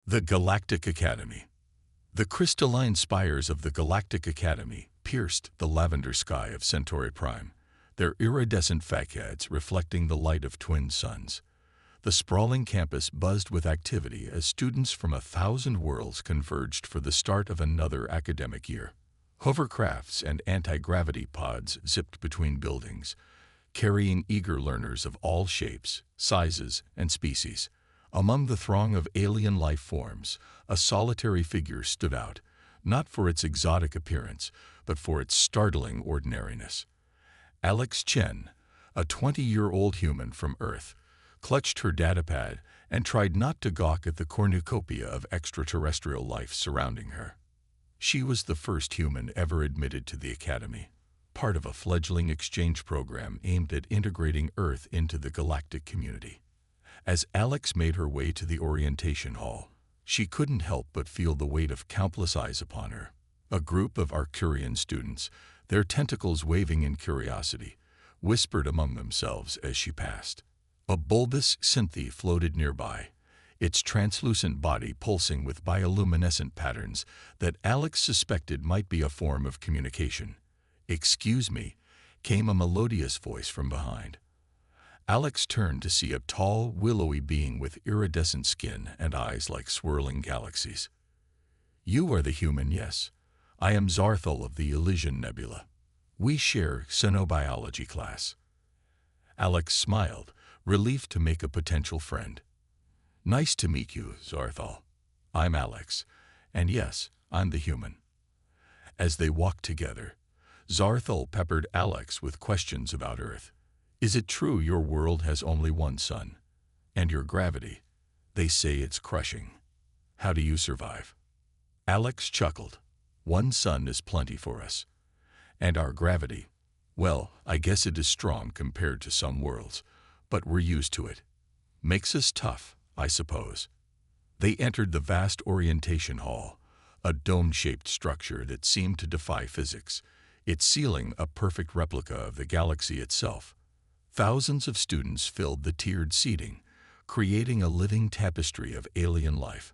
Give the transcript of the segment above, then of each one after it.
The Galactic Academy. The crystalline spires of the Galactic Academy pierced the lavender sky of Centauri Prime, their iridescent facades reflecting the light of twin suns. The sprawling campus buzzed with activity as students from 1,000 worlds converged for the start of another academic year. Hovercrafts and anti-gravity pods zipped between buildings, carrying eager learners of all shapes, sizes, and species. Among the throng of alien life forms, a solitary figure stood out, not for its exotic appearance, but for its startling ordinariness. Alex Chen, a 20-year-old human from Earth, clutched her datapad and tried not to gawk at the cornucopia of extraterrestrial life surrounding her. She was the first human ever admitted to the Academy, part of a fledgling exchange program aimed at integrating Earth into the galactic community. As Alex made her way to the orientation hall, she couldn't help but feel the weight of countless eyes upon her. A group of Arcturian students, their tentacles waving in curiosity, whispered among themselves as she passed. A bulbous synthie floated nearby, its translucent body pulsing with bioluminescent patterns that Alex suspected might be a form of communication. "Excuse me," came a melodious voice from behind. Alex turned to see a tall, willowy being with iridescent skin and eyes like swirling galaxies. "You are the human, yes. I am Zarthal of the Elysian Nebula. We share xenobiology class." Alex smiled, relieved to make a potential friend. "Nice to meet you, Zarthal. I'm Alex, and yes, I'm the human." As they walked together, Zarthal peppered Alex with questions about Earth. "Is it true your world has only one sun? And your gravity? They say it's crushing. How do you survive?" Alex chuckled. "One sun is plenty for us. And our gravity? Well, I guess it is strong compared to some worlds, but we're used to it. Makes us tough, I suppose." They entered the vast orientation hall, a dome-shaped structure that seemed to defy physics, its ceiling a perfect replica of the galaxy itself. Thousands of students filled the tiered seating, creating a living tapestry of alien life.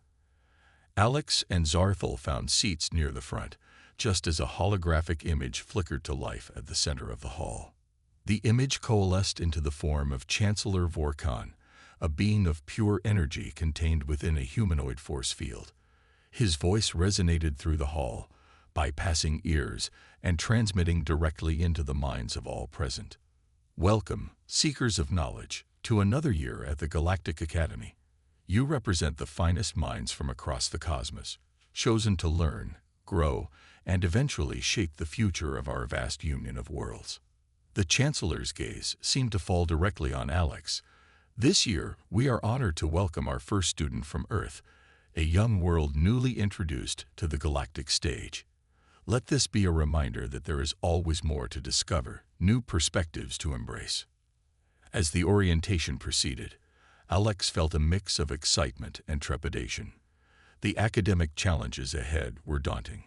Alex and Zarthal found seats near the front, just as a holographic image flickered to life at the center of the hall. The image coalesced into the form of Chancellor Vorkon, a being of pure energy contained within a humanoid force field. His voice resonated through the hall, bypassing ears and transmitting directly into the minds of all present. "Welcome, seekers of knowledge, to another year at the Galactic Academy. You represent the finest minds from across the cosmos, chosen to learn, grow, and eventually shape the future of our vast union of worlds." The Chancellor's gaze seemed to fall directly on Alex. "This year, we are honored to welcome our first student from Earth, a young world newly introduced to the galactic stage. Let this be a reminder that there is always more to discover, new perspectives to embrace." As the orientation proceeded, Alex felt a mix of excitement and trepidation. The academic challenges ahead were daunting.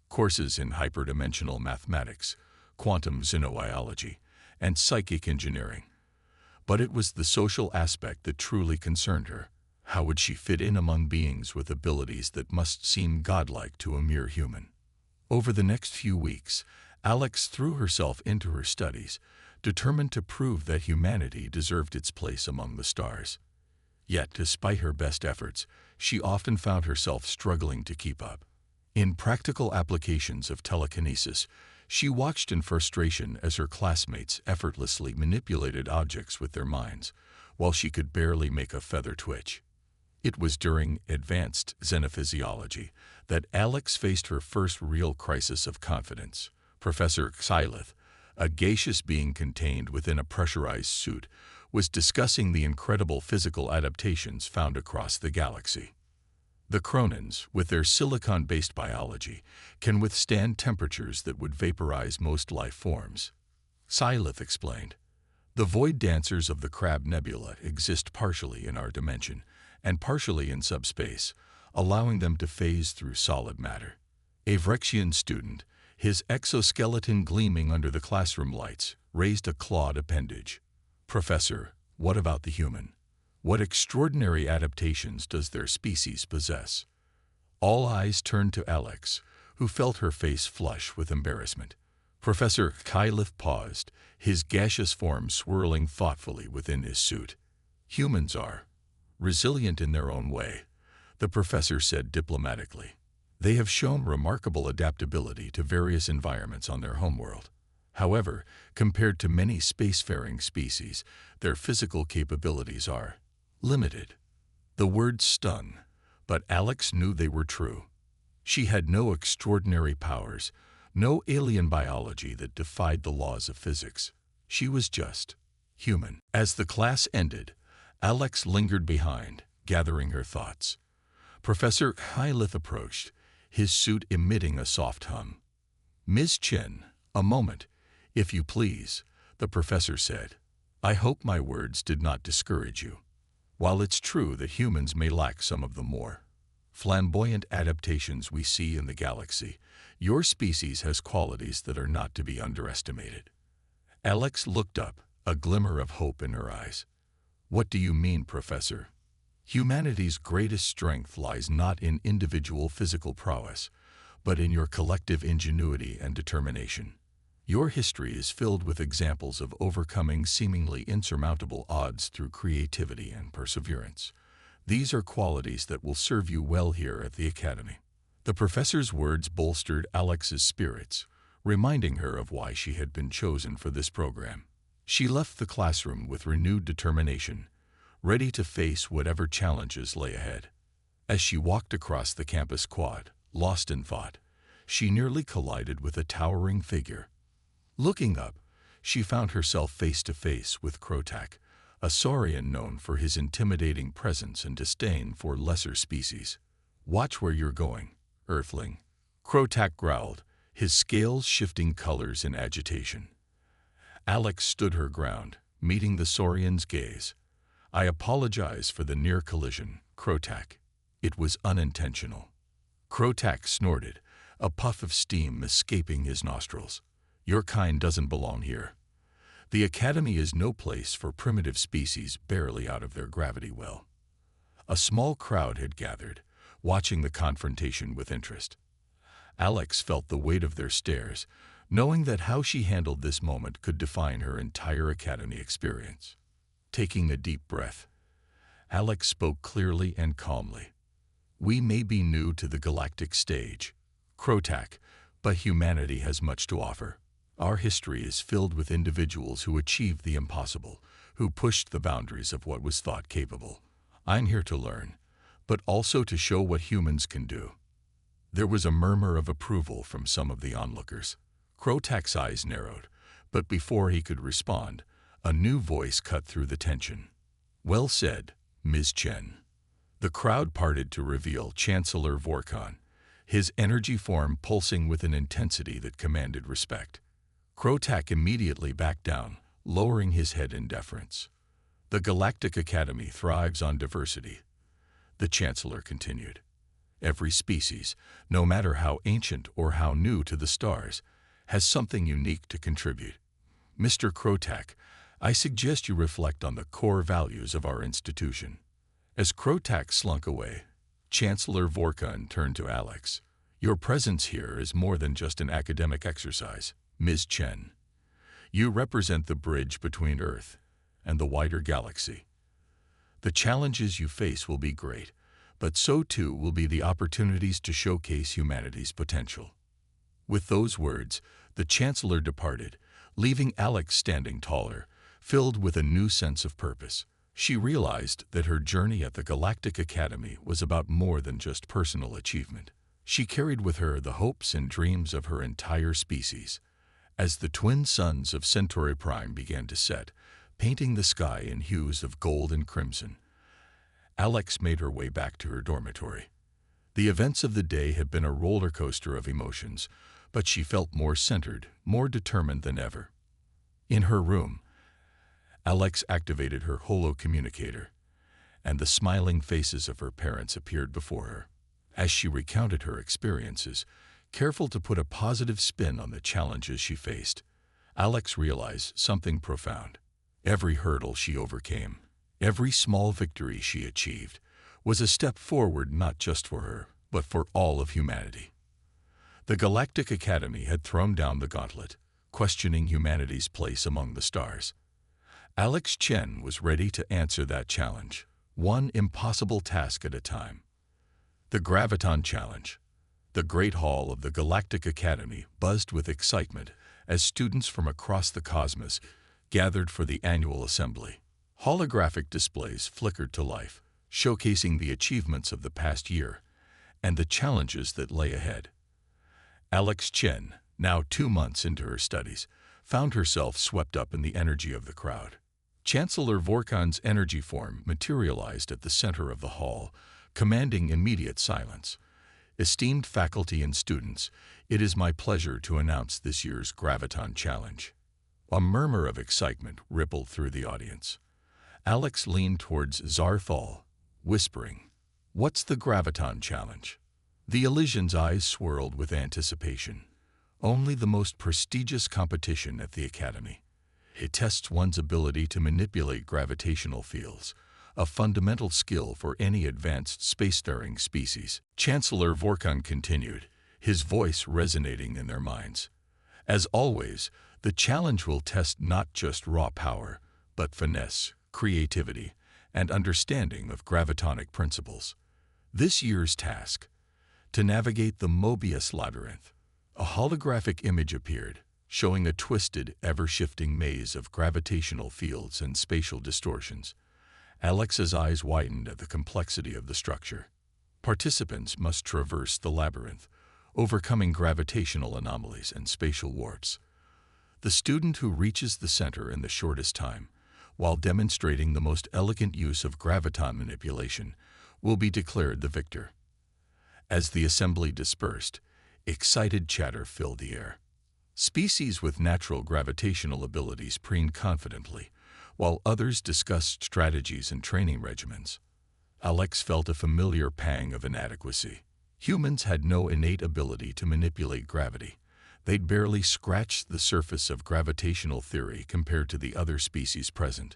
Courses in hyperdimensional mathematics, quantum xenobiology, and psychic engineering. But it was the social aspect that truly concerned her. How would she fit in among beings with abilities that must seem godlike to a mere human? Over the next few weeks, Alex threw herself into her studies, determined to prove that humanity deserved its place among the stars. Yet, despite her best efforts, she often found herself struggling to keep up. In practical applications of telekinesis, she watched in frustration as her classmates effortlessly manipulated objects with their minds, while she could barely make a feather twitch. It was during advanced xenophysiology that Alex faced her first real crisis of confidence. Professor Xylith, a gaseous being contained within a pressurized suit, was discussing the incredible physical adaptations found across the galaxy. The Chronins, with their silicon-based biology, can withstand temperatures that would vaporize most life forms. Xylith explained, "The void dancers of the Crab Nebula exist partially in our dimension and partially in subspace, allowing them to phase through solid matter." A Vrexian student, his exoskeleton gleaming under the classroom lights, raised a clawed appendage. "Professor, what about the human? What extraordinary adaptations does their species possess? All eyes turned to Alex, who felt her face flush with embarrassment. Professor Kylif paused, his gaseous form swirling thoughtfully within his suit. Humans are resilient in their own way, the professor said diplomatically. They have shown remarkable adaptability to various environments on their homeworld. However, compared to many spacefaring species, their physical capabilities are limited. The words stung, but Alex knew they were true. She had no extraordinary powers, no alien biology that defied the laws of physics. She was just human. As the class ended, Alex lingered behind, gathering her thoughts. Professor Hylith approached, his suit emitting a soft hum. "Ms. Chen, a moment, if you please," the professor said. "I hope my words did not discourage you. While it's true that humans may lack some of the more flamboyant adaptations we see in the galaxy, your species has qualities that are not to be underestimated." Alex looked up, a glimmer of hope in her eyes. "What do you mean, Professor?" "Humanity's greatest strength lies not in individual physical prowess, but in your collective ingenuity and determination. Your history is filled with examples of overcoming seemingly insurmountable odds through creativity and perseverance. These are qualities that will serve you well here at the Academy." The professor's words bolstered Alex's spirits, reminding her of why she had been chosen for this program. She left the classroom with renewed determination, ready to face whatever challenges lay ahead. As she walked across the campus quad, lost in thought, she nearly collided with a towering figure. Looking up, she found herself face to face with Krotak, a saurian known for his intimidating presence and disdain for lesser species. "Watch where you're going, Earthling," Krotak growled, his scales shifting colors in agitation. Alex stood her ground, meeting the saurian's gaze. "I apologize for the near collision, Krotak. It was unintentional." Krotak snorted, a puff of steam escaping his nostrils. "Your kind doesn't belong here. The Academy is no place for primitive species barely out of their gravity well." A small crowd had gathered, watching the confrontation with interest. Alex felt the weight of their stares, knowing that how she handled this moment could define her entire Academy experience. Taking a deep breath, Alex spoke clearly and calmly. "We may be new to the galactic stage, Krotak, but humanity has much to offer. Our history is filled with individuals who achieved the impossible, who pushed the boundaries of what was thought capable. I'm here to learn, but also to show what humans can do." There was a murmur of approval from some of the onlookers. Krotak's eyes narrowed, but before he could respond, a new voice cut through the tension. "Well said, Ms. Chen." The crowd parted to reveal Chancellor Vorkon, his energy form pulsing with an intensity that commanded respect. Krotak immediately backed down, lowering his head in deference. "The Galactic Academy thrives on diversity," the Chancellor continued. "Every species, no matter how ancient or how new to the stars, has something unique to contribute. Mr. Krotak, I suggest you reflect on the core values of our institution." As Krotak slunk away, Chancellor Vorkon turned to Alex. "Your presence here is more than just an academic exercise, Ms. Chen. You represent the bridge between Earth and the wider galaxy. The challenges you face will be great, but so too will be the opportunities to showcase humanity's potential." With those words, the Chancellor departed, leaving Alex standing taller, filled with a new sense of purpose. She realized that her journey at the Galactic Academy was about more than just personal achievement. She carried with her the hopes and dreams of her entire species. As the twin suns of Centauri Prime began to set, painting the sky in hues of gold and crimson, Alex made her way back to her dormitory. The events of the day had been a roller coaster of emotions, but she felt more centered, more determined than ever. In her room, Alex activated her holo-communicator, and the smiling faces of her parents appeared before her. As she recounted her experiences, careful to put a positive spin on the challenges she faced, Alex realized something profound. Every hurdle she overcame, Every small victory she achieved was a step forward not just for her, but for all of humanity. The Galactic Academy had thrown down the gauntlet, questioning humanity's place among the stars. Alex Chen was ready to answer that challenge, one impossible task at a time. The Graviton Challenge. The Great Hall of the Galactic Academy buzzed with excitement as students from across the cosmos gathered for the annual assembly. Holographic displays flickered to life, showcasing the achievements of the past year and the challenges that lay ahead. Alex Chen, now 2 months into her studies, found herself swept up in the energy of the crowd. Chancellor Vorkon's energy form materialized at the center of the hall, commanding immediate silence. Esteemed faculty and students, it is my pleasure to announce this year's Graviton Challenge. A murmur of excitement rippled through the audience. Alex leaned towards Zarthal, whispering, "What's the Graviton Challenge?" The Elysian's eyes swirled with anticipation. Only the most prestigious competition at the Academy. It tests one's ability to manipulate gravitational fields, a fundamental skill for any advanced spacefaring species. Chancellor Vorkon continued, his voice resonating in their minds. As always, the challenge will test not just raw power, but finesse, creativity, and understanding of gravitonic principles. This year's task: to navigate the Mobius labyrinth. A holographic image appeared, showing a twisted, ever-shifting maze of gravitational fields and spatial distortions. Alex's eyes widened at the complexity of the structure. Participants must traverse the labyrinth, overcoming gravitational anomalies and spatial warps. The student who reaches the center in the shortest time, while demonstrating the most elegant use of graviton manipulation, will be declared the victor. As the assembly dispersed, excited chatter filled the air. Species with natural gravitational abilities preened confidently, while others discussed strategies and training regimens. Alex felt a familiar pang of inadequacy. Humans had no innate ability to manipulate gravity. They'd barely scratched the surface of gravitational theory compared to the other species present.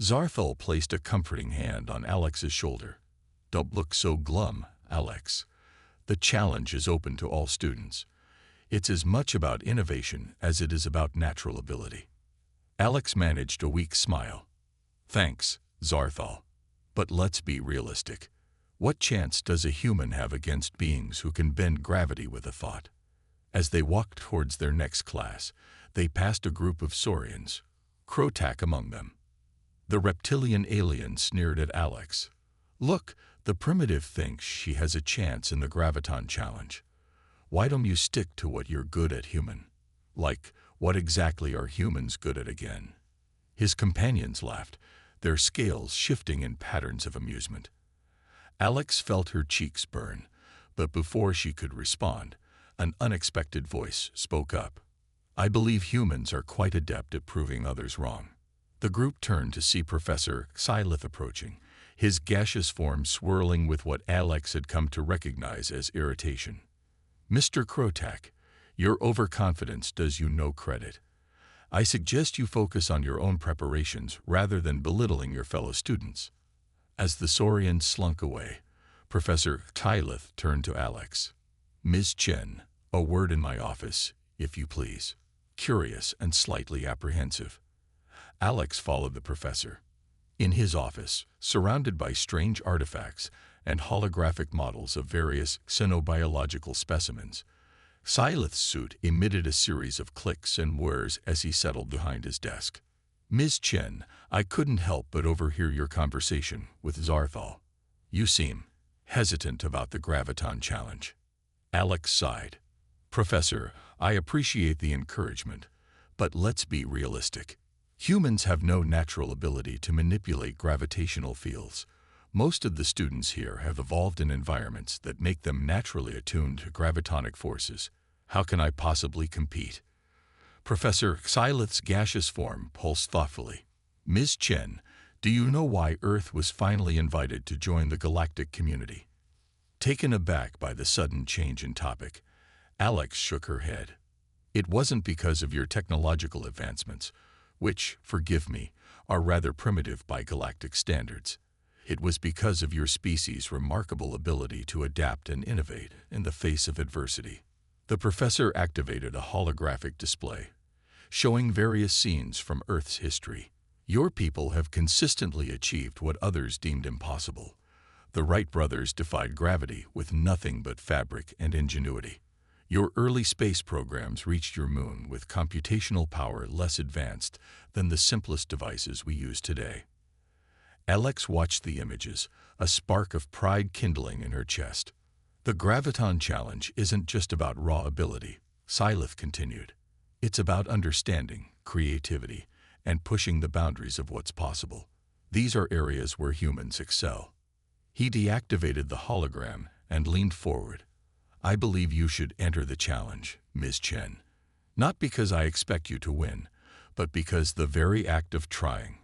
Zarthal placed a comforting hand on Alex's shoulder. "Don't look so glum, Alex. The challenge is open to all students. It's as much about innovation as it is about natural ability." Alex managed a weak smile. "Thanks, Zarthal. But let's be realistic. What chance does a human have against beings who can bend gravity with a thought?" As they walked towards their next class, they passed a group of saurians, Krotak among them. The reptilian alien sneered at Alex. "Look, the primitive thinks she has a chance in the Graviton Challenge. Why don't you stick to what you're good at, human? Like, what exactly are humans good at again?" His companions laughed, their scales shifting in patterns of amusement. Alex felt her cheeks burn, but before she could respond, an unexpected voice spoke up. "I believe humans are quite adept at proving others wrong." The group turned to see Professor Xylith approaching, his gaseous form swirling with what Alex had come to recognize as irritation. "Mr. Krotak, your overconfidence does you no credit. I suggest you focus on your own preparations rather than belittling your fellow students." As the saurian slunk away, Professor Xylith turned to Alex. "Ms. Chen, a word in my office, if you please." Curious and slightly apprehensive, Alex followed the professor. In his office, surrounded by strange artifacts and holographic models of various xenobiological specimens, Xylith's suit emitted a series of clicks and whirs as he settled behind his desk. "Ms. Chen, I couldn't help but overhear your conversation with Zarthal. You seem hesitant about the Graviton Challenge." Alex sighed. "Professor, I appreciate the encouragement, but let's be realistic. Humans have no natural ability to manipulate gravitational fields. Most of the students here have evolved in environments that make them naturally attuned to gravitonic forces. How can I possibly compete?" Professor Xylith's gaseous form pulsed thoughtfully. "Ms. Chen, do you know why Earth was finally invited to join the galactic community?" Taken aback by the sudden change in topic, Alex shook her head. "It wasn't because of your technological advancements, which, forgive me, are rather primitive by galactic standards. It was because of your species' remarkable ability to adapt and innovate in the face of adversity. The professor activated a holographic display, showing various scenes from Earth's history. Your people have consistently achieved what others deemed impossible. The Wright brothers defied gravity with nothing but fabric and ingenuity. Your early space programs reached your moon with computational power less advanced than the simplest devices we use today. Alex watched the images, a spark of pride kindling in her chest. The Graviton Challenge isn't just about raw ability, Syleth continued. It's about understanding, creativity, and pushing the boundaries of what's possible. These are areas where humans excel. He deactivated the hologram and leaned forward. I believe you should enter the challenge, Ms. Chen. Not because I expect you to win, but because the very act of trying,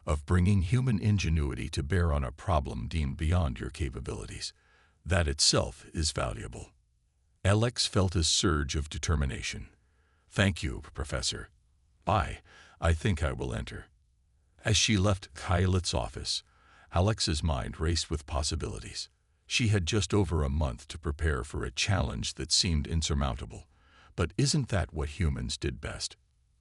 of bringing human ingenuity to bear on a problem deemed beyond your capabilities, that itself is valuable. Alex felt a surge of determination. Thank you, Professor. I think I will enter. As she left Kylet's office, Alex's mind raced with possibilities. She had just over a month to prepare for a challenge that seemed insurmountable. But isn't that what humans did best?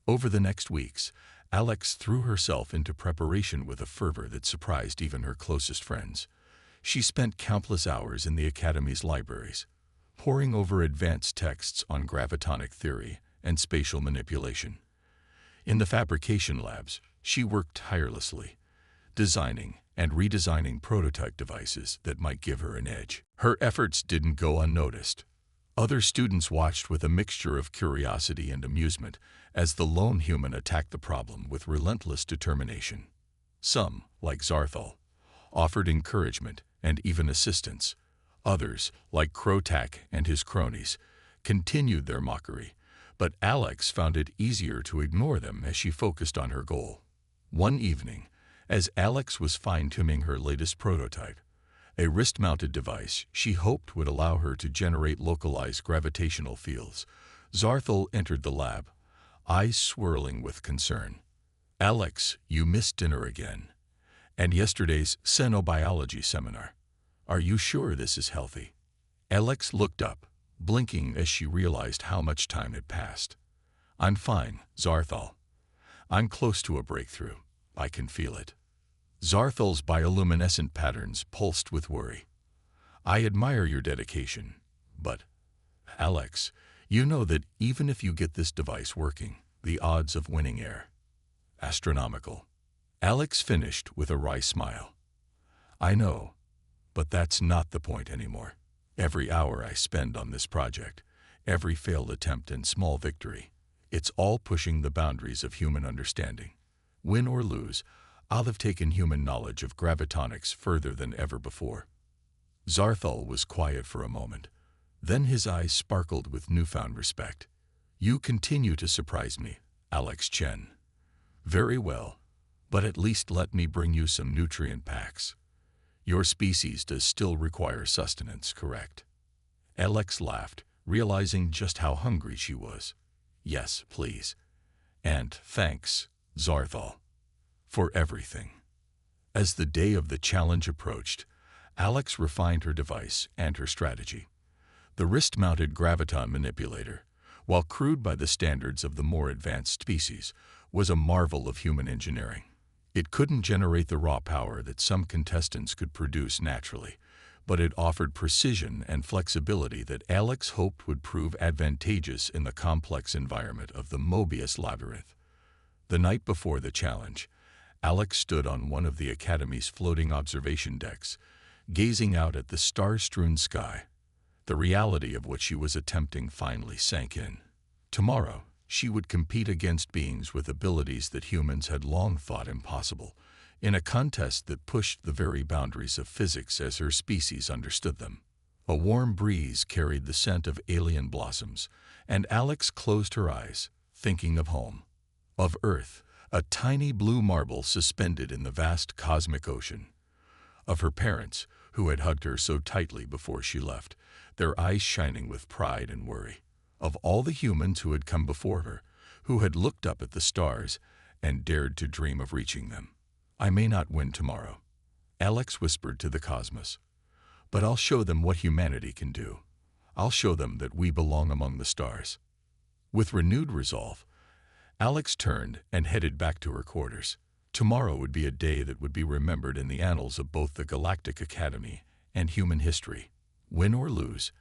Over the next weeks, Alex threw herself into preparation with a fervor that surprised even her closest friends. She spent countless hours in the Academy's libraries, poring over advanced texts on gravitonic theory and spatial manipulation. In the fabrication labs, she worked tirelessly, designing and redesigning prototype devices that might give her an edge. Her efforts didn't go unnoticed. Other students watched with a mixture of curiosity and amusement as the lone human attacked the problem with relentless determination. Some, like Zarthal, offered encouragement and even assistance. Others, like Krotak and his cronies, continued their mockery, but Alex found it easier to ignore them as she focused on her goal. One evening, as Alex was fine-tuning her latest prototype, a wrist-mounted device she hoped would allow her to generate localized gravitational fields, Zarthal entered the lab, eyes swirling with concern. Alex, you missed dinner again, and yesterday's xenobiology seminar. Are you sure this is healthy? Alex looked up, blinking as she realized how much time had passed. I'm fine, Zarthal. I'm close to a breakthrough. I can feel it. Zarthal's bioluminescent patterns pulsed with worry. I admire your dedication, but, Alex, you know that even if you get this device working, the odds of winning are astronomical. Alex finished with a wry smile. I know, but that's not the point anymore. Every hour I spend on this project, every failed attempt and small victory, it's all pushing the boundaries of human understanding. Win or lose, I'll have taken human knowledge of gravitonics further than ever before. Zarthal was quiet for a moment. Then his eyes sparkled with newfound respect. You continue to surprise me, Alex Chen. Very well, but at least let me bring you some nutrient packs. Your species does still require sustenance, correct? Alex laughed, realizing just how hungry she was. Yes, please. And thanks, Zarthal, for everything. As the day of the challenge approached, Alex refined her device and her strategy. The wrist-mounted graviton manipulator, while crude by the standards of the more advanced species, was a marvel of human engineering. It couldn't generate the raw power that some contestants could produce naturally, but it offered precision and flexibility that Alex hoped would prove advantageous in the complex environment of the Mobius labyrinth. The night before the challenge, Alex stood on one of the Academy's floating observation decks, gazing out at the star-strewn sky. The reality of what she was attempting finally sank in. Tomorrow, she would compete against beings with abilities that humans had long thought impossible, in a contest that pushed the very boundaries of physics as her species understood them. A warm breeze carried the scent of alien blossoms, and Alex closed her eyes, thinking of home. Of Earth, a tiny blue marble suspended in the vast cosmic ocean. Of her parents, who had hugged her so tightly before she left, their eyes shining with pride and worry. Of all the humans who had come before her, who had looked up at the stars, and dared to dream of reaching them. I may not win tomorrow, Alex whispered to the cosmos, but I'll show them what humanity can do. I'll show them that we belong among the stars. With renewed resolve, Alex turned and headed back to her quarters. Tomorrow would be a day that would be remembered in the annals of both the Galactic Academy and human history. Win or lose,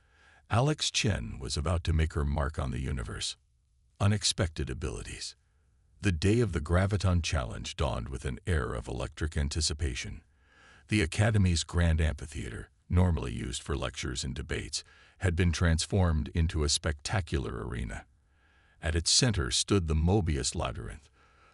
Alex Chen was about to make her mark on the universe. Unexpected abilities. The day of the Graviton Challenge dawned with an air of electric anticipation. The Academy's grand amphitheater, normally used for lectures and debates, had been transformed into a spectacular arena. At its center stood the Mobius Labyrinth,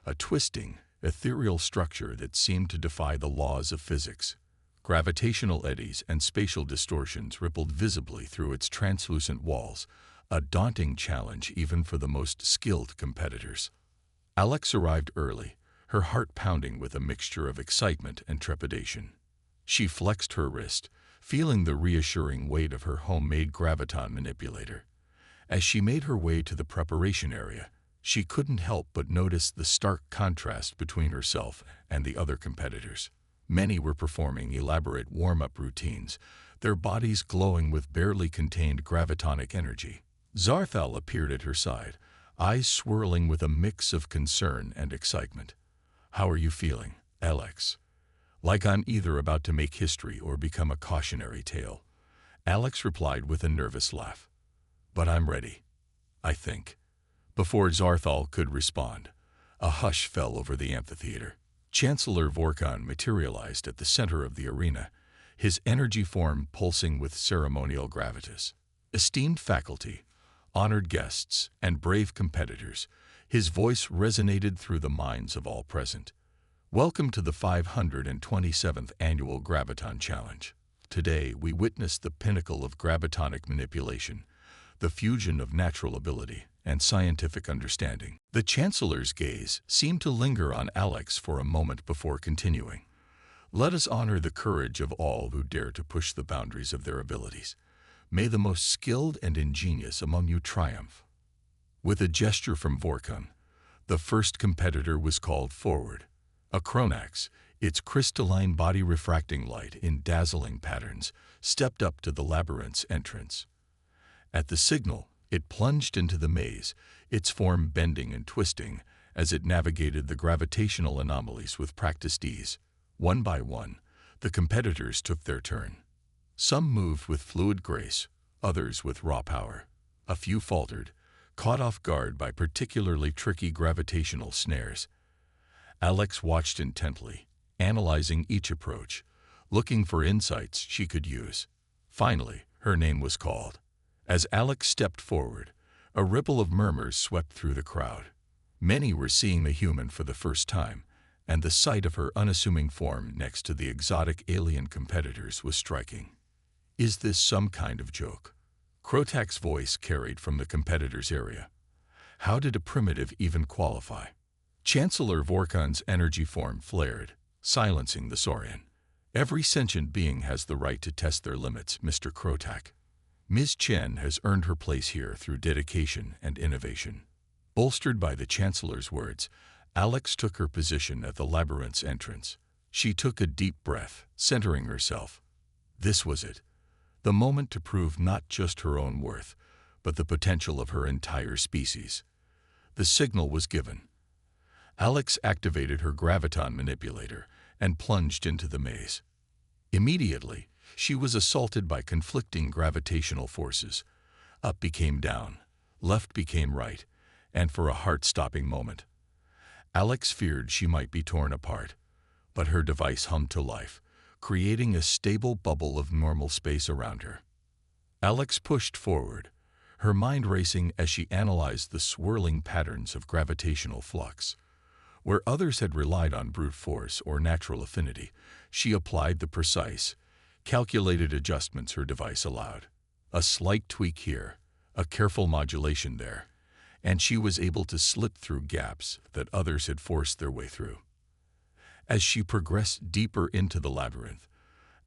a twisting, ethereal structure that seemed to defy the laws of physics. Gravitational eddies and spatial distortions rippled visibly through its translucent walls, a daunting challenge even for the most skilled competitors. Alex arrived early, her heart pounding with a mixture of excitement and trepidation. She flexed her wrist, feeling the reassuring weight of her homemade graviton manipulator. As she made her way to the preparation area, she couldn't help but notice the stark contrast between herself and the other competitors. Many were performing elaborate warm-up routines, their bodies glowing with barely contained gravitonic energy. Zarthal appeared at her side, eyes swirling with a mix of concern and excitement. "How are you feeling, Alex?" "Like I'm either about to make history or become a cautionary tale," Alex replied with a nervous laugh. "But I'm ready, I think." Before Zarthal could respond, a hush fell over the amphitheater. Chancellor Vorkon materialized at the center of the arena, his energy form pulsing with ceremonial gravitas. Esteemed faculty, honored guests, and brave competitors, his voice resonated through the minds of all present. Welcome to the 527th Annual Graviton Challenge. Today, we witness the pinnacle of gravitonic manipulation, the fusion of natural ability and scientific understanding. The Chancellor's gaze seemed to linger on Alex for a moment before continuing. "Let us honor the courage of all who dare to push the boundaries of their abilities. May the most skilled and ingenious among you triumph." With a gesture from Vorkon, the first competitor was called forward. A chronax, its crystalline body refracting light in dazzling patterns, stepped up to the labyrinth's entrance. At the signal, it plunged into the maze, its form bending and twisting as it navigated the gravitational anomalies with practiced ease. One by one, the competitors took their turn. Some moved with fluid grace, others with raw power. A few faltered, caught off guard by particularly tricky gravitational snares. Alex watched intently, analyzing each approach, looking for insights she could use. Finally, her name was called. As Alex stepped forward, a ripple of murmurs swept through the crowd. Many were seeing the human for the first time, and the sight of her unassuming form next to the exotic alien competitors was striking. "Is this some kind of joke?" Krotak's voice carried from the competitors' area. "How did a primitive even qualify?" Chancellor Vorkon's energy form flared, silencing the Saurian. "Every sentient being has the right to test their limits, Mr. Krotak. Ms. Chen has earned her place here through dedication and innovation." Bolstered by the Chancellor's words, Alex took her position at the labyrinth's entrance. She took a deep breath, centering herself. This was it, the moment to prove not just her own worth, but the potential of her entire species. The signal was given. Alex activated her graviton manipulator and plunged into the maze. Immediately, she was assaulted by conflicting gravitational forces. Up became down, left became right, and for a heart-stopping moment, Alex feared she might be torn apart. But her device hummed to life, creating a stable bubble of normal space around her. Alex pushed forward, her mind racing as she analyzed the swirling patterns of gravitational flux. Where others had relied on brute force or natural affinity, she applied the precise, calculated adjustments her device allowed. A slight tweak here, a careful modulation there, and she was able to slip through gaps that others had forced their way through. As she progressed deeper into the labyrinth,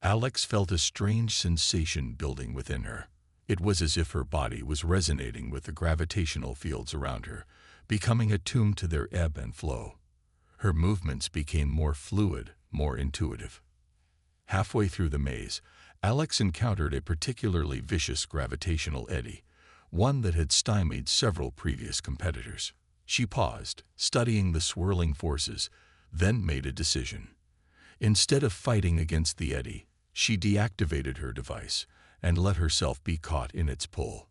Alex felt a strange sensation building within her. It was as if her body was resonating with the gravitational fields around her, becoming attuned to their ebb and flow. Her movements became more fluid, more intuitive. Halfway through the maze, Alex encountered a particularly vicious gravitational eddy, one that had stymied several previous competitors. She paused, studying the swirling forces, then made a decision. Instead of fighting against the eddy, she deactivated her device and let herself be caught in its pull.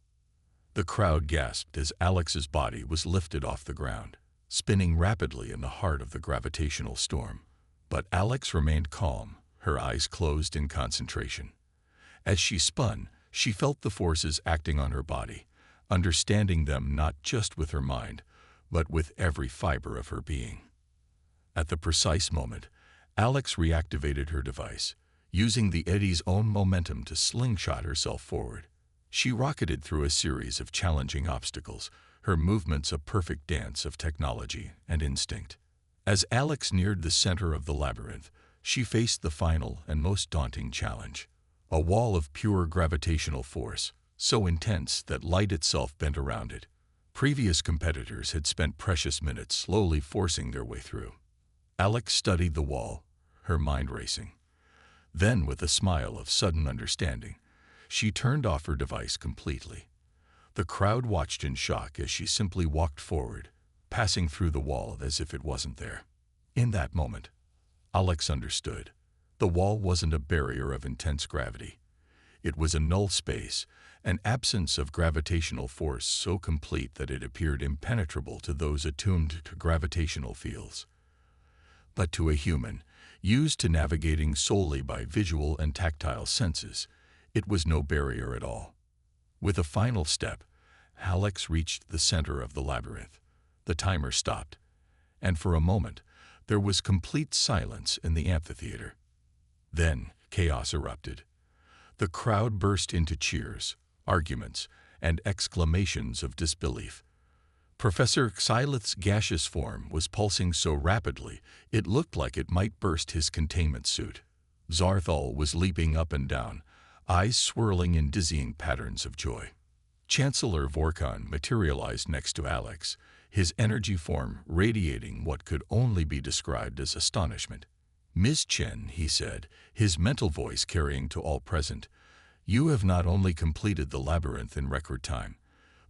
The crowd gasped as Alex's body was lifted off the ground, spinning rapidly in the heart of the gravitational storm. But Alex remained calm, her eyes closed in concentration. As she spun, she felt the forces acting on her body, understanding them not just with her mind, but with every fiber of her being. At the precise moment, Alex reactivated her device, using the eddy's own momentum to slingshot herself forward. She rocketed through a series of challenging obstacles, her movements a perfect dance of technology and instinct. As Alex neared the center of the labyrinth, she faced the final and most daunting challenge. A wall of pure gravitational force, so intense that light itself bent around it. Previous competitors had spent precious minutes slowly forcing their way through. Alex studied the wall, her mind racing. Then, with a smile of sudden understanding, she turned off her device completely. The crowd watched in shock as she simply walked forward, passing through the wall as if it wasn't there. In that moment, Alex understood. The wall wasn't a barrier of intense gravity. It was a null space, an absence of gravitational force so complete that it appeared impenetrable to those attuned to gravitational fields. But to a human, used to navigating solely by visual and tactile senses, it was no barrier at all. With a final step, Alex reached the center of the labyrinth. The timer stopped, and for a moment, there was complete silence in the amphitheater. Then, chaos erupted. The crowd burst into cheers, arguments, and exclamations of disbelief. Professor Xylith's gaseous form was pulsing so rapidly it looked like it might burst his containment suit. Zarthal was leaping up and down, eyes swirling in dizzying patterns of joy. Chancellor Vorkon materialized next to Alex, his energy form radiating what could only be described as astonishment. "Ms. Chen," he said, his mental voice carrying to all present, "you have not only completed the labyrinth in record time,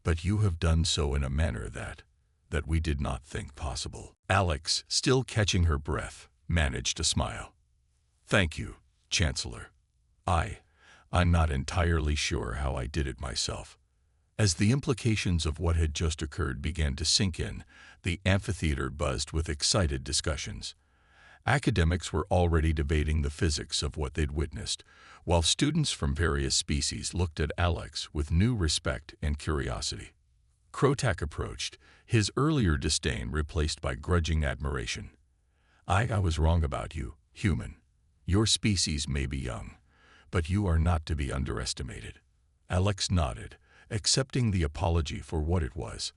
but you have done so in a manner that we did not think possible." Alex, still catching her breath, managed a smile. "Thank you, Chancellor. I'm not entirely sure how I did it myself." As the implications of what had just occurred began to sink in, the amphitheater buzzed with excited discussions. Academics were already debating the physics of what they'd witnessed, while students from various species looked at Alex with new respect and curiosity. Krotak approached, his earlier disdain replaced by grudging admiration. I was wrong about you, human. Your species may be young, but you are not to be underestimated." Alex nodded, accepting the apology for what it was.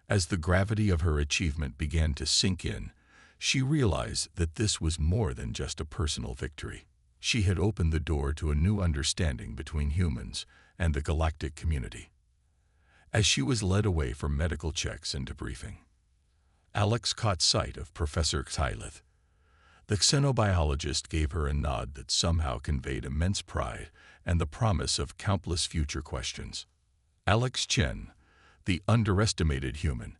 As the gravity of her achievement began to sink in, she realized that this was more than just a personal victory. She had opened the door to a new understanding between humans and the galactic community. As she was led away for medical checks and debriefing, Alex caught sight of Professor Xylith. The xenobiologist gave her a nod that somehow conveyed immense pride and the promise of countless future questions. Alex Chen, the underestimated human,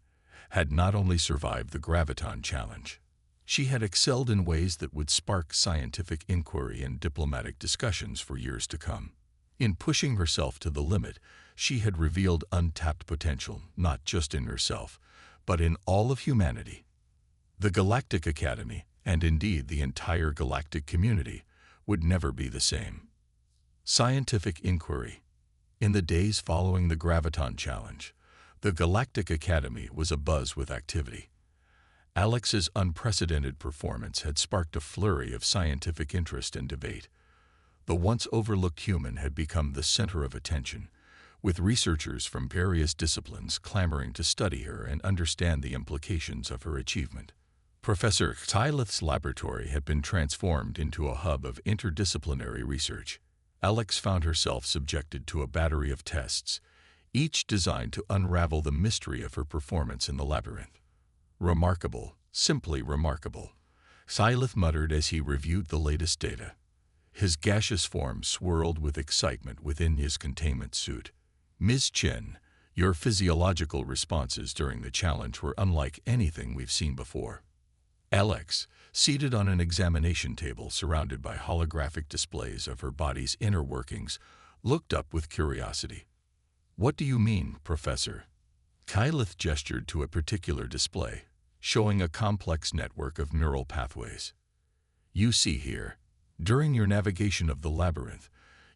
had not only survived the graviton challenge. She had excelled in ways that would spark scientific inquiry and diplomatic discussions for years to come. In pushing herself to the limit, she had revealed untapped potential, not just in herself, but in all of humanity. The Galactic Academy, and indeed the entire galactic community, would never be the same. Scientific inquiry. In the days following the Graviton Challenge, the Galactic Academy was abuzz with activity. Alex's unprecedented performance had sparked a flurry of scientific interest and debate. The once overlooked human had become the center of attention, with researchers from various disciplines clamoring to study her and understand the implications of her achievement. Professor Xylith's laboratory had been transformed into a hub of interdisciplinary research. Alex found herself subjected to a battery of tests, each designed to unravel the mystery of her performance in the labyrinth. Remarkable, Simply remarkable, Syleth muttered as he reviewed the latest data. His gaseous form swirled with excitement within his containment suit. Ms. Chen, your physiological responses during the challenge were unlike anything we've seen before. Alex, seated on an examination table surrounded by holographic displays of her body's inner workings, looked up with curiosity. What do you mean, Professor? Syleth gestured to a particular display, showing a complex network of neural pathways. You see here, during your navigation of the labyrinth,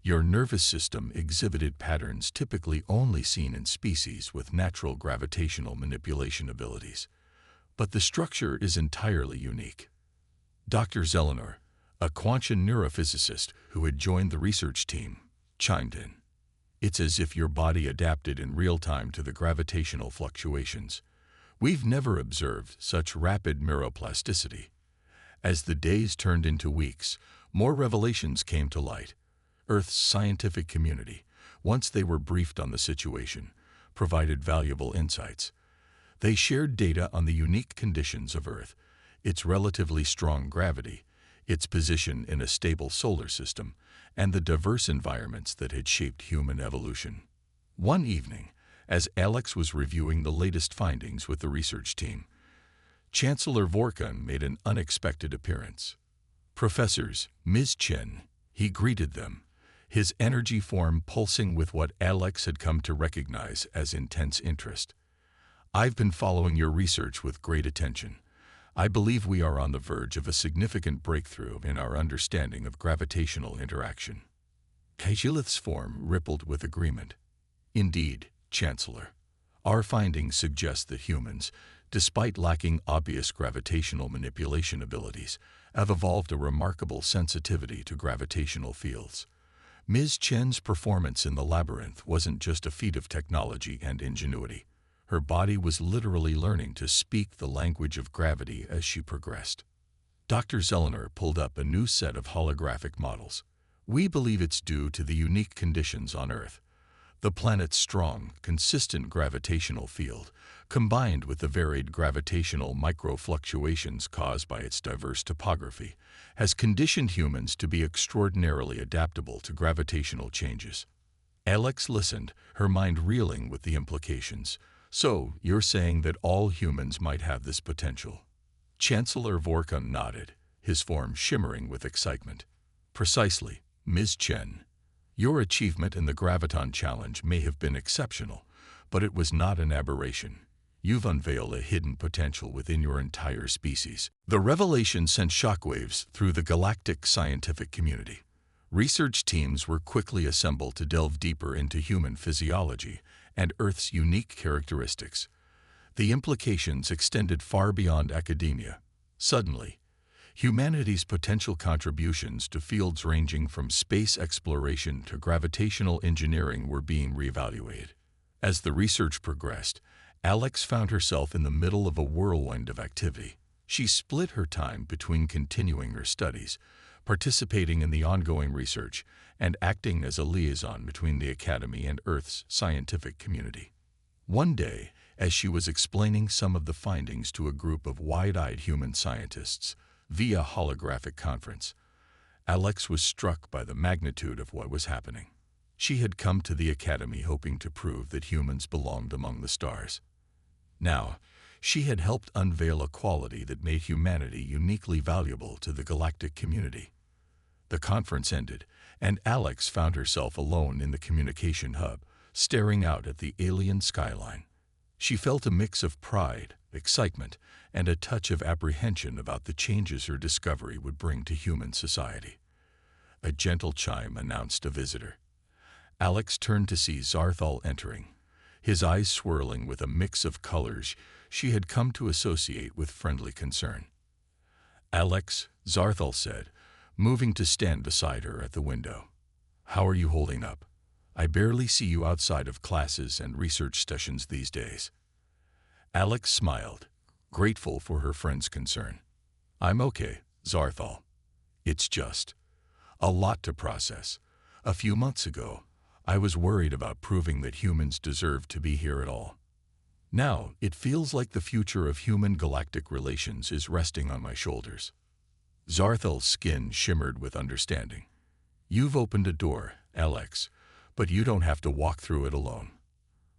your nervous system exhibited patterns typically only seen in species with natural gravitational manipulation abilities. But the structure is entirely unique. Dr. Zelenor, a Quantian neurophysicist who had joined the research team, chimed in. It's as if your body adapted in real time to the gravitational fluctuations. We've never observed such rapid neuroplasticity. As the days turned into weeks, more revelations came to light. Earth's scientific community, once they were briefed on the situation, provided valuable insights. They shared data on the unique conditions of Earth, its relatively strong gravity, its position in a stable solar system, and the diverse environments that had shaped human evolution. One evening, as Alex was reviewing the latest findings with the research team, Chancellor Vorkun made an unexpected appearance. Professors, Ms. Chen, he greeted them, his energy form pulsing with what Alex had come to recognize as intense interest. I've been following your research with great attention. I believe we are on the verge of a significant breakthrough in our understanding of gravitational interaction. Syleth's form rippled with agreement. Indeed, Chancellor, our findings suggest that humans, despite lacking obvious gravitational manipulation abilities, have evolved a remarkable sensitivity to gravitational fields. Ms. Chen's performance in the labyrinth wasn't just a feat of technology and ingenuity. Her body was literally learning to speak the language of gravity as she progressed. Dr. Zelenor pulled up a new set of holographic models. We believe it's due to the unique conditions on Earth. The planet's strong, consistent gravitational field, combined with the varied gravitational microfluctuations caused by its diverse topography, has conditioned humans to be extraordinarily adaptable to gravitational changes. Alex listened, her mind reeling with the implications. So, you're saying that all humans might have this potential? Chancellor Vorkun nodded, his form shimmering with excitement. Precisely, Ms. Chen. Your achievement in the Graviton Challenge may have been exceptional, but it was not an aberration. You've unveiled a hidden potential within your entire species. The revelation sent shockwaves through the galactic scientific community. Research teams were quickly assembled to delve deeper into human physiology and Earth's unique characteristics. The implications extended far beyond academia. Suddenly, humanity's potential contributions to fields ranging from space exploration to gravitational engineering were being reevaluated. As the research progressed, Alex found herself in the middle of a whirlwind of activity. She split her time between continuing her studies, participating in the ongoing research, and acting as a liaison between the Academy and Earth's scientific community. One day, as she was explaining some of the findings to a group of wide-eyed human scientists via holographic conference, Alex was struck by the magnitude of what was happening. She had come to the Academy hoping to prove that humans belonged among the stars. Now, she had helped unveil a quality that made humanity uniquely valuable to the galactic community. The conference ended, and Alex found herself alone in the communication hub, staring out at the alien skyline. She felt a mix of pride, excitement, and a touch of apprehension about the changes her discovery would bring to human society. A gentle chime announced a visitor. Alex turned to see Zarthal entering, his eyes swirling with a mix of colors she had come to associate with friendly concern. Alex, Zarthal said, moving to stand beside her at the window. How are you holding up? I barely see you outside of classes and research sessions these days. Alex smiled, grateful for her friend's concern. I'm okay, Zarthal. It's just a lot to process. A few months ago, I was worried about proving that humans deserve to be here at all. Now, it feels like the future of human-galactic relations is resting on my shoulders. Zarthel's skin shimmered with understanding. You've opened a door, Alex, but you don't have to walk through it alone.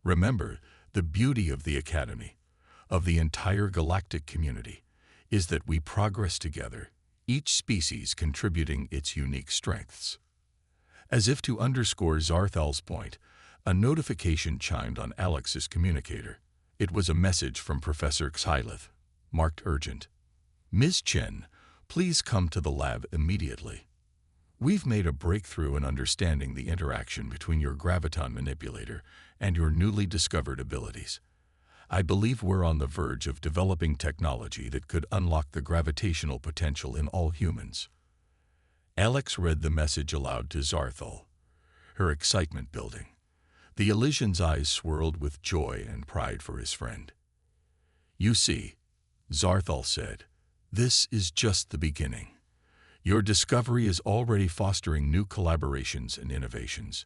Remember, the beauty of the Academy, of the entire galactic community, is that we progress together, each species contributing its unique strengths. As if to underscore Zarthel's point, a notification chimed on Alex's communicator. It was a message from Professor Xylith, marked urgent. Ms. Chen, please come to the lab immediately. We've made a breakthrough in understanding the interaction between your graviton manipulator and your newly discovered abilities. I believe we're on the verge of developing technology that could unlock the gravitational potential in all humans. Alex read the message aloud to Zarthel, her excitement building. The Elysian's eyes swirled with joy and pride for his friend. You see, Zarthel said, this is just the beginning. Your discovery is already fostering new collaborations and innovations.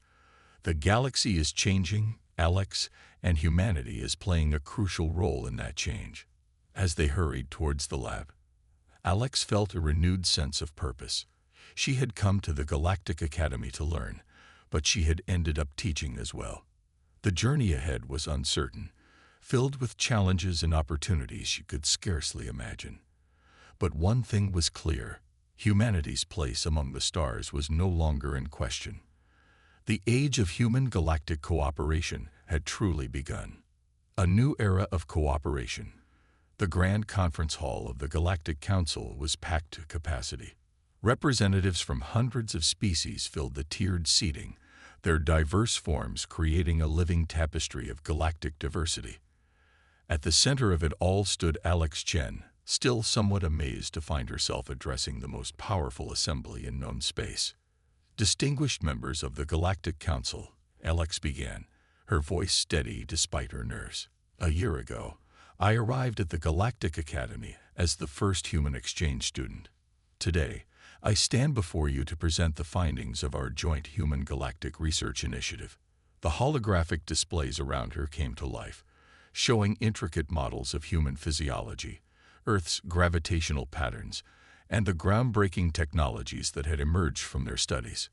The galaxy is changing, Alex, and humanity is playing a crucial role in that change. As they hurried towards the lab, Alex felt a renewed sense of purpose. She had come to the Galactic Academy to learn, but she had ended up teaching as well. The journey ahead was uncertain, filled with challenges and opportunities she could scarcely imagine. But one thing was clear: humanity's place among the stars was no longer in question. The age of human galactic cooperation had truly begun. A new era of cooperation. The Grand Conference Hall of the Galactic Council was packed to capacity. Representatives from hundreds of species filled the tiered seating, their diverse forms creating a living tapestry of galactic diversity. At the center of it all stood Alex Chen, still somewhat amazed to find herself addressing the most powerful assembly in known space. Distinguished members of the Galactic Council, Alex began, her voice steady despite her nerves. A year ago, I arrived at the Galactic Academy as the first human exchange student. Today, I stand before you to present the findings of our joint human galactic research initiative. The holographic displays around her came to life, showing intricate models of human physiology, Earth's gravitational patterns, and the groundbreaking technologies that had emerged from their studies.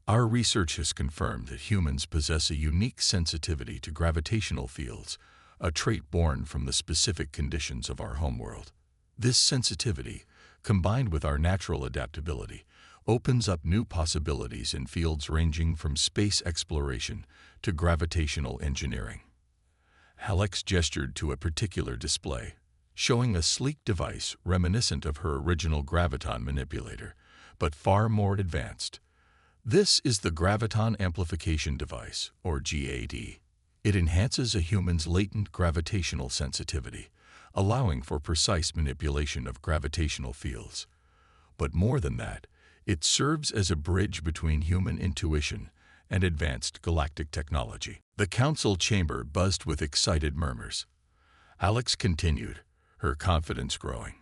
Our research has confirmed that humans possess a unique sensitivity to gravitational fields, a trait born from the specific conditions of our homeworld. This sensitivity, combined with our natural adaptability, opens up new possibilities in fields ranging from space exploration to gravitational engineering. Alex gestured to a particular display, showing a sleek device reminiscent of her original graviton manipulator, but far more advanced. This is the Graviton Amplification Device, or GAD. It enhances a human's latent gravitational sensitivity, allowing for precise manipulation of gravitational fields. But more than that, it serves as a bridge between human intuition and advanced galactic technology. The council chamber buzzed with excited murmurs. Alex continued, her confidence growing.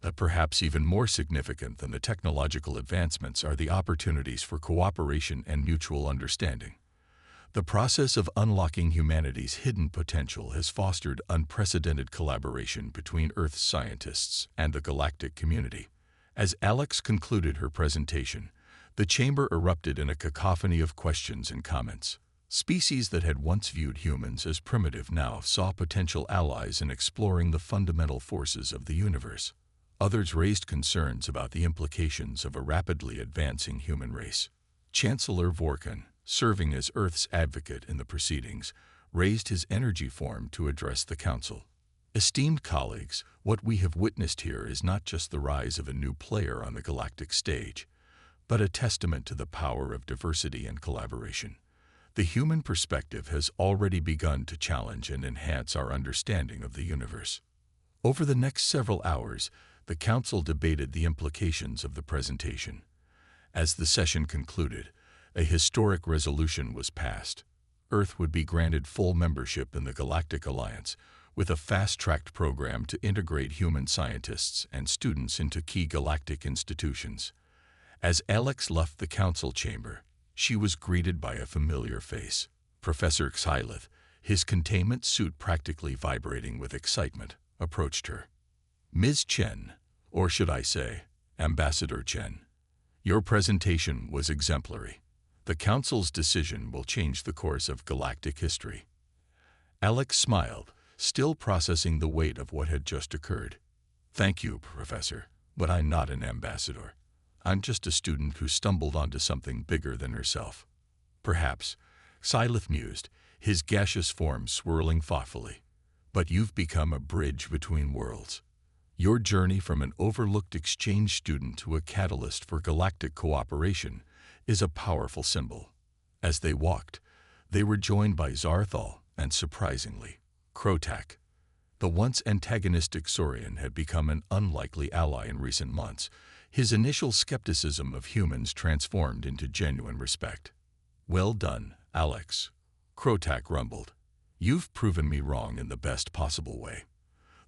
But perhaps even more significant than the technological advancements are the opportunities for cooperation and mutual understanding. The process of unlocking humanity's hidden potential has fostered unprecedented collaboration between Earth's scientists and the galactic community. As Alex concluded her presentation, the chamber erupted in a cacophony of questions and comments. Species that had once viewed humans as primitive now saw potential allies in exploring the fundamental forces of the universe. Others raised concerns about the implications of a rapidly advancing human race. Chancellor Vorkan, serving as Earth's advocate in the proceedings, raised his energy form to address the council. Esteemed colleagues, what we have witnessed here is not just the rise of a new player on the galactic stage, but a testament to the power of diversity and collaboration. The human perspective has already begun to challenge and enhance our understanding of the universe. Over the next several hours, the council debated the implications of the presentation. As the session concluded, a historic resolution was passed. Earth would be granted full membership in the Galactic Alliance, with a fast-tracked program to integrate human scientists and students into key galactic institutions. As Alex left the council chamber, she was greeted by a familiar face, Professor Xylith, his containment suit practically vibrating with excitement, approached her. Ms. Chen, or should I say, Ambassador Chen, your presentation was exemplary. The Council's decision will change the course of galactic history. Alex smiled, still processing the weight of what had just occurred. Thank you, Professor, but I'm not an ambassador. I'm just a student who stumbled onto something bigger than herself. Perhaps, Syleth mused, his gaseous form swirling thoughtfully. But you've become a bridge between worlds. Your journey from an overlooked exchange student to a catalyst for galactic cooperation is a powerful symbol. As they walked, they were joined by Zarthal and, surprisingly, Krotak. The once antagonistic Saurian had become an unlikely ally in recent months. His initial skepticism of humans transformed into genuine respect. Well done, Alex, Krotak rumbled. You've proven me wrong in the best possible way.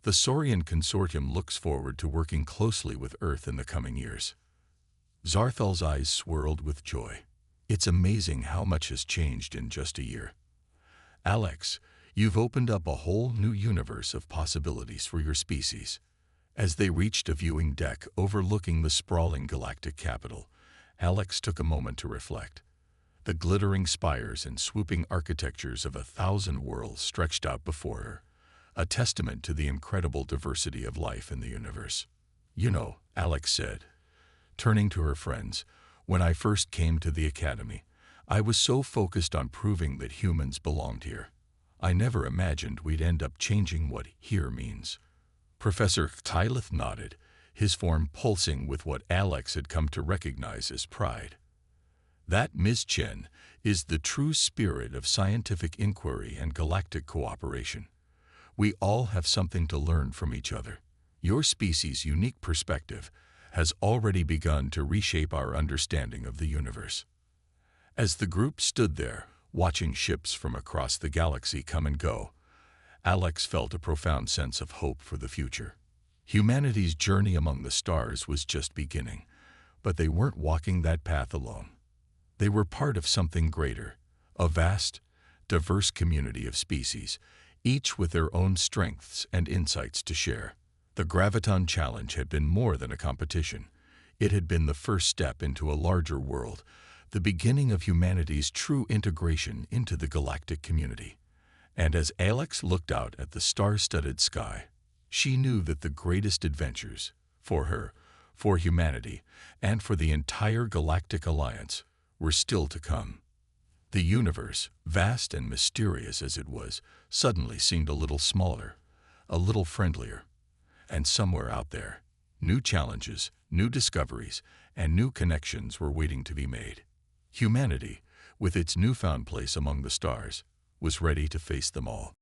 The Saurian Consortium looks forward to working closely with Earth in the coming years. Zarthal's eyes swirled with joy. It's amazing how much has changed in just a year. Alex, you've opened up a whole new universe of possibilities for your species. As they reached a viewing deck overlooking the sprawling galactic capital, Alex took a moment to reflect. The glittering spires and swooping architectures of 1,000 worlds stretched out before her, a testament to the incredible diversity of life in the universe. You know, Alex said, turning to her friends, when I first came to the Academy, I was so focused on proving that humans belonged here. I never imagined we'd end up changing what here means. Professor Tyleth nodded, his form pulsing with what Alex had come to recognize as pride. That, Ms. Chen, is the true spirit of scientific inquiry and galactic cooperation. We all have something to learn from each other. Your species' unique perspective has already begun to reshape our understanding of the universe. As the group stood there, watching ships from across the galaxy come and go, Alex felt a profound sense of hope for the future. Humanity's journey among the stars was just beginning, but they weren't walking that path alone. They were part of something greater, a vast, diverse community of species, each with their own strengths and insights to share. The Graviton Challenge had been more than a competition. It had been the first step into a larger world, the beginning of humanity's true integration into the galactic community. And as Alex looked out at the star-studded sky, she knew that the greatest adventures, for her, for humanity, and for the entire Galactic Alliance, were still to come. The universe, vast and mysterious as it was, suddenly seemed a little smaller, a little friendlier. And somewhere out there, new challenges, new discoveries, and new connections were waiting to be made. Humanity, with its newfound place among the stars, was ready to face them all.